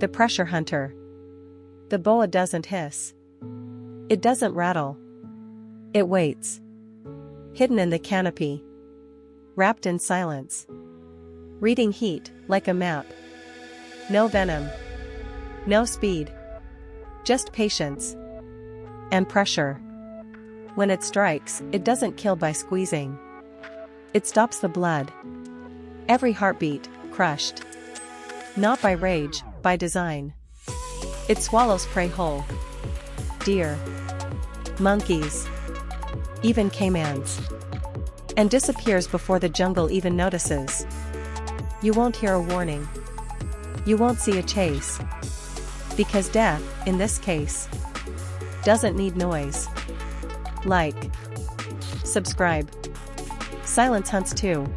The pressure hunter. The boa doesn't hiss. It doesn't rattle. It waits. Hidden in the canopy. Wrapped in silence. Reading heat, like a map. No venom. No speed. Just patience. And pressure. When it strikes, it doesn't kill by squeezing. It stops the blood. Every heartbeat, crushed. Not by rage, by design. It swallows prey whole. Deer. Monkeys. Even caimans. And disappears before the jungle even notices. You won't hear a warning. You won't see a chase. Because death, in this case, doesn't need noise. Like. Subscribe. Silence hunts too.